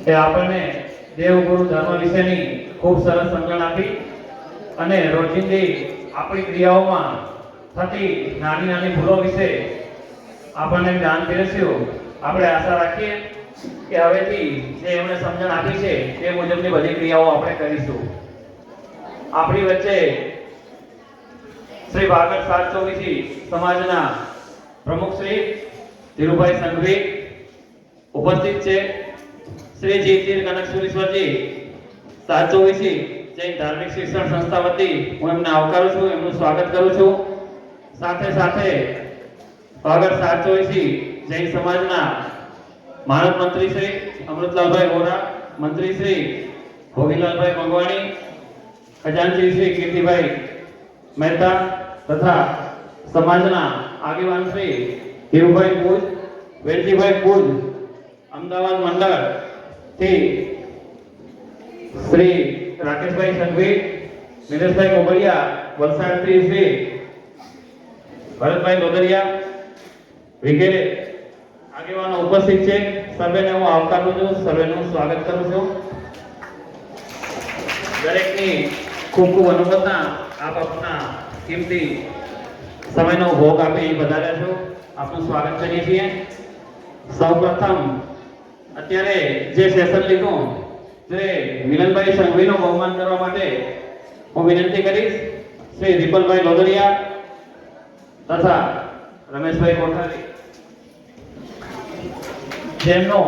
એ આપણને દેવગુરુ ધર્મ વિશેની ખૂબ સરસ સમજણ આપી અને રોજિંદી આપણી ક્રિયાઓમાં થતી નાની નાની ભૂલો વિશે આપણને જ્ઞાન પીરસ્યું. આપણે આશા રાખીએ કે હવેથી જે એમણે સમજણ આપી છે તે મુજબની બધી ક્રિયાઓ આપણે કરીશું. આપણી વચ્ચે શ્રી ભાગવત 724 સમાજના પ્રમુખ શ્રી ધીરુભાઈ સંઘવી ઉપસ્થિત છે. શ્રી જીતીર કનકસુરેશ્વરજી 724 જૈન ધાર્મિક શિક્ષણ સંસ્થા વતી હું એમને આવકારું છું, એમનું સ્વાગત કરું છું. સાથે સાથે ભાગવત 724 જૈન સમાજના માનદ મંત્રી શ્રી અમૃતલાલભાઈ ગોરા, મંત્રી શ્રી ભોગીલાલભાઈ મંગવાણી, ખજાનચી શ્રી કીર્તિભાઈ મહેતા તથા સમાજના આગેવાન શ્રી ધીરુભાઈ પૂજ, વેલજીભાઈ પૂજ, અમદાવાદ મંડળ થી શ્રી રાકેશભાઈ સંઘવી, નિલેશભાઈ કોબડિયા, વલસાડથી શ્રી ભરતભાઈ લોદરિયા વગેરે આગેવાનો ઉપસ્થિત છે. સર્વેને હું આવકારું છું, સર્વેનું સ્વાગત કરું છું. દરેકની ખૂબ ખૂબ અનુમોદના. આપ આપના કિંમતી સમયનો ભોગ આપી વધાર્યા છો. આપનું સ્વાગત કરીએ છીએ. સૌપ્રથમ અત્યારે જે સેશન લીધું તે મિલનભાઈ સંઘવીનું બહુમાન કરવા માટે હું વિનંતી કરીશ શ્રી દીપલભાઈ લોદરિયા તથા રમેશભાઈ કોઠારી, જેમનો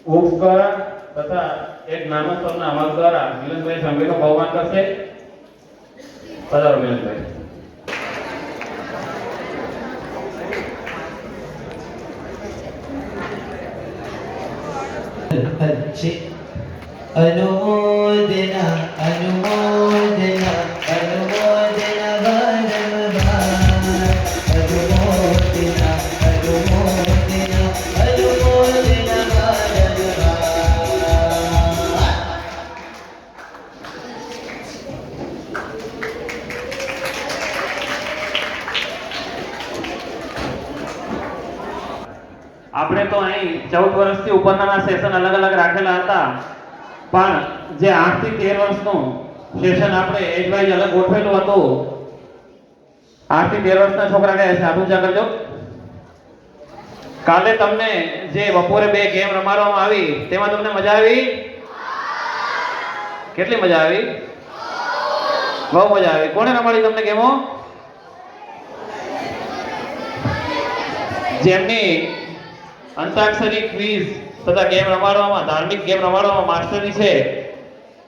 બુક્સ દ્વારા તથા એક નાનો સ્તરના અમલ દ્વારા મિલનભાઈ સંઘવીનું બહુમાન કરશે. પધારો મિલનભાઈ. अनुमोदना अनुमोदना अनुमोदना अनुमोदना अनुमोदना अनुमोदना આપણે તો અહીં 14 વર્ષથી ઉપરના સેશન અલગ અલગ રાખેલા હતા, પણ જે 8 થી 13 વર્ષનું સેશન આપણે એજ વાઇઝ અલગ ગોઠવેલું હતું. 8 થી 13 વર્ષના છોકરા કયા છે? આટલું ઊંચા કરજો. કાલે તમને જે બપોરે 2 ગેમ રમાડવામાં આવી તેમાં તમને મજા આવી? કેટલી મજા આવી? બહુ મજા આવી. કોણે રમાડી તમને ગેમો? જેમની અંતાક્ષરી, ક્વિઝ તથા ગેમ રમાડવામાં, ધાર્મિક ગેમ રમાડવામાં માસ્ટરી છે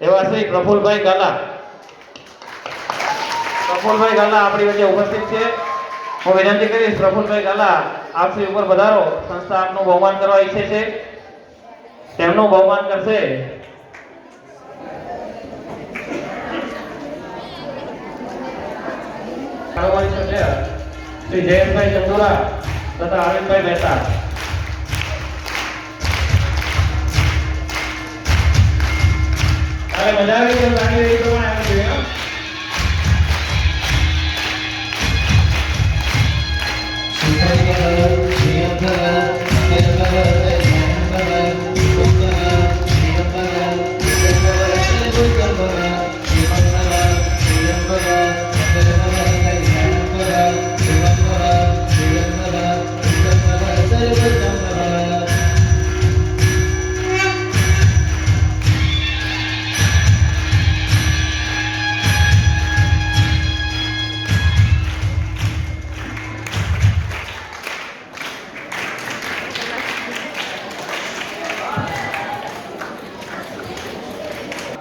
એવા શ્રી પ્રફુલભાઈ ગાલા. પ્રફુલભાઈ ગાલા આપણી વચ્ચે ઉપસ્થિત છે. હું વિનંતી કરીશ પ્રફુલભાઈ ગાલા આપ શ્રી ઉપર પધારો. સંસ્થા આપનું બહુમાન કરવા ઈચ્છે છે, તેમનું બહુમાન કરશે. શ્રી જયેશભાઈ ચંદુરા તથા આનંદભાઈ મહેતા. મજા આવી છે? લાગી રહી પ્રમાણે આવી જોઈએ.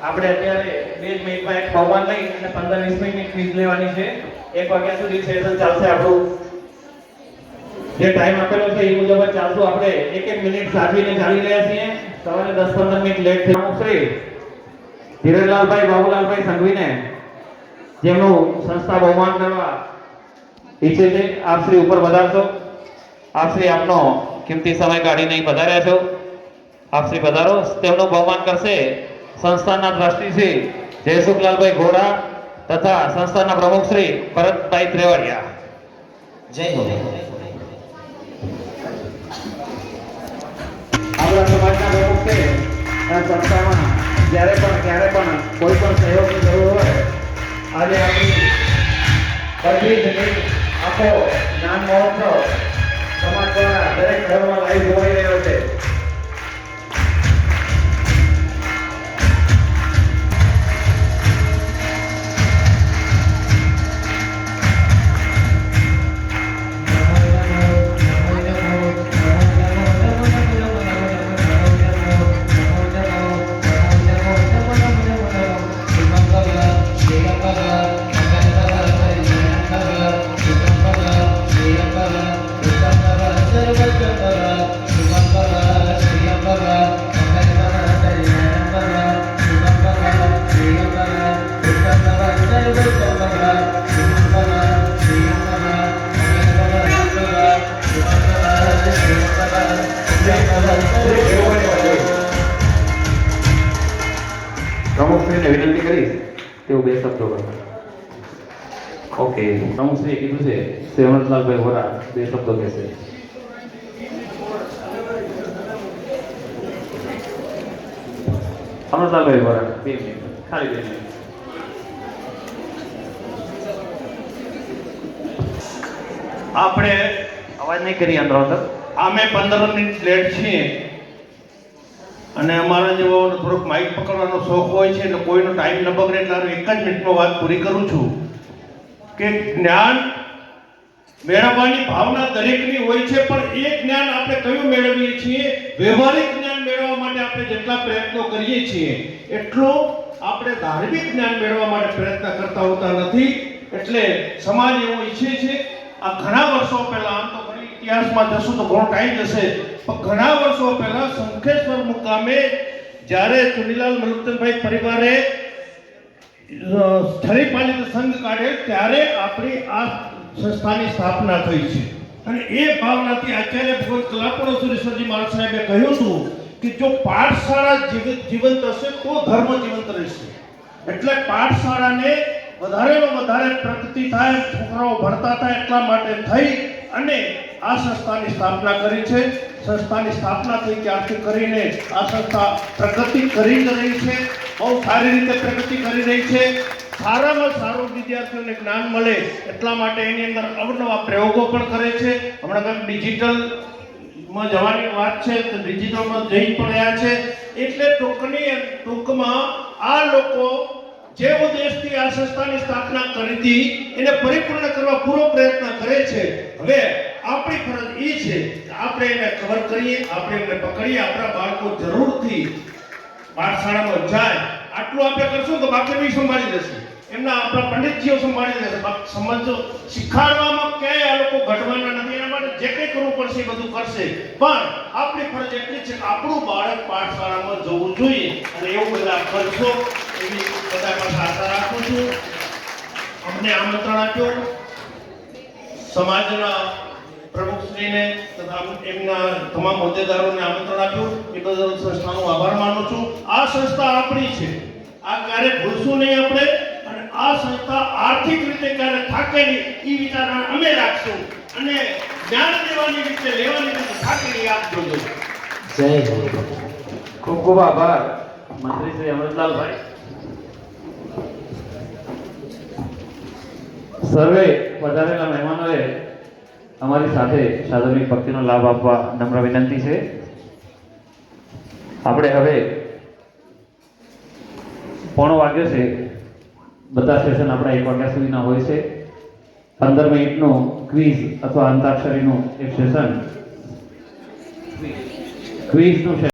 આપણે અત્યારે 2 મિનિટમાં એક બહુમાન લઈ અને 15-20 મિનિટની ક્વિઝ લેવાની છે. 1 વાગ્યા સુધી સેશન ચાલશે. આપણું જે ટાઈમ આપેલો છે એ મુજબ જ ચાલશું. આપણે 1-1 મિનિટ સાચવીને ચાલી રહ્યા છીએ. સવારે 10-15 મિનિટ લેટ થયું. શ્રી ધીરજલાલભાઈ બાબુલાલભાઈ સંઘવીને જેમનું સંસ્થા બહુમાન કરવા ઈચ્છે છે, આપ શ્રી ઉપર વધારશો. આપ શ્રી આપનો કિંમતી સમય કાઢીને પધાર્યા છો. આપ શ્રી પધારો. તેમનું બહુમાન કરશે સંસ્થાના ટ્રસ્ટી શ્રી જયસુખલાલભાઈ ગોરા તથા સંસ્થાના પ્રમુખ શ્રી ભરતભાઈ ત્રેવડિયા. જય હો. આપણા સમાજના પ્રમુખ છે સંસ્થામાં જ્યારે પણ ક્યારે પણ કોઈ પણ સહયોગની જરૂર હોય, આજે આપણી 32 મિનિટ આખો જ્ઞાન મહોત્સવ સમાજ દ્વારા દરેક ઘરમાં લાઈવ જોવાઈ રહ્યો છે. પ્રમુખશ્રીને વિનંતી કરીશ તેઓ 2 શબ્દો કહે. ઓકે, પ્રમુખશ્રીએ કીધું છે શ્રી અમરતલાલભાઈ વોરા 2 શબ્દો કહેશે. અમરતલાલભાઈ વોરા 2 મિનિટ, ખાલી 2 મિનિટ. આપણે અવાજ નહીં કરી અંદર અંદર. આમે 15 મિનિટ લેટ છીએ અને અમારા જેવો થોડોક માઇક પકડવાનો શોખ હોય છે એટલે કોઈનો ટાઈમ ન બગડે એટલે હું 1 જ મિનિટમાં વાત પૂરી કરું છું કે જ્ઞાન મેળવવાની ભાવના દરેકની હોય છે, પણ એ જ્ઞાન આપણે કયું મેળવીએ છીએ? વ્યવહારિક જ્ઞાન મેળવવા માટે આપણે જેટલા પ્રયત્નો કરીએ છીએ એટલું આપણે ધાર્મિક જ્ઞાન મેળવવા માટે પ્રયત્ન કરતા હોતા નથી. એટલે સમાજ એવો ઈચ્છે છે. આ ઘણા વર્ષો પહેલા, આમ તો ઘણી ઇતિહાસમાં જશું તો ઘણો ટાઈમ જશે, પણ ઘણા વર્ષો પહેલા શંખેશ્વર મુકામે જ્યારે ચુનીલાલ મલુકચંદભાઈ પરિવારે સ્થળી પાલિત સંઘ કાઢે ત્યારે આપણી આ સંસ્થાની સ્થાપના થઈ છે. અને એ ભાવનાથી આચાર્ય ભગવત કલાપુરેશ્વરજી મહારાજ સાહેબે કહ્યું હતું કે જો પાઠશાળા જીવંત હશે તો ધર્મ જીવંત રહેશે. એટલે પાઠશાળાને વધારેમાં વધારે પ્રગતિ થાય, છોકરાઓ ભણતા થાય એટલા માટે થઈ અને આ સંસ્થાની સ્થાપના કરી છે. સંસ્થાની સ્થાપના થઈ ત્યારથી કરીને આ સંસ્થા પ્રગતિ કરી રહી છે, બહુ સારી રીતે પ્રગતિ કરી રહી છે. સારામાં સારું વિદ્યાર્થીઓને જ્ઞાન મળે એટલા માટે એની અંદર અવનવા પ્રયોગો પણ કરે છે. હમણાં કંઈક ડિજિટલમાં જવાની વાત છે તો ડિજિટલમાં જઈ પણ રહ્યા છે. એટલે ટૂંકમાં આ લોકો જે ઉદ્દેશથી આ સંસ્થાની સ્થાપના કરી હતી એને પરિપૂર્ણ કરવા પૂરો પ્રયત્ન કરે છે. હવે આપણી ફરજ એ છે કે આપણે એને કવર કરીએ, આપણે એમને પકડીએ. આપણા બાળકો જરૂરથી પાઠશાળામાં જાય આટલું આપણે કરશું તો બાકી બી સંભાળી લેશે. એમના આપણા પંડિતજીઓ સંભાળી લેશે. સમજો શીખવાડવામાં ક્યાંય આ લોકો ઘટવાના નથી. એના માટે જે કંઈ કરવું પડશે એ બધું કરશે, પણ આપણી ફરજ એટલી છે કે આપણું બાળક પાઠશાળામાં જવું જોઈએ અને એવું બધા કરશો એવી બધા પાસે આશા રાખું છું. અમને આમંત્રણ આપ્યું, સમાજના પ્રમુખશ્રીને તથા એમના તમામ હોદ્દેદારોને આમંત્રણ આપ્યું એ બદલ સંસ્થાનો આભાર માનું છું. આ સંસ્થા આપણી છે, આ ક્યારે ભૂલશું નહીં આપણે. અને આ સંસ્થા આર્થિક રીતે ક્યારે થાકે નહીં એ વિચારણા અમે રાખશું અને જ્ઞાન લેવાની રીતે લેવાની રીતે થાકે નહીં આપ જોજો. જય હો. ખૂબ ખૂબ આભાર મંત્રી શ્રી અમરતલાલભાઈ. સર્વે પધારેલા મહેમાનોએ અમારી સાથે સાધુની ભક્તિનો લાભ આપવા નમ્ર વિનંતી છે. આપણે હવે 1:15 વાગ્યો છે. બધા સેશન આપણા 1 વાગ્યા સુધીના હોય છે. 15 મિનિટનું ક્વિઝ અથવા અંતાક્ષરીનું એક સેશન, ક્વિઝનું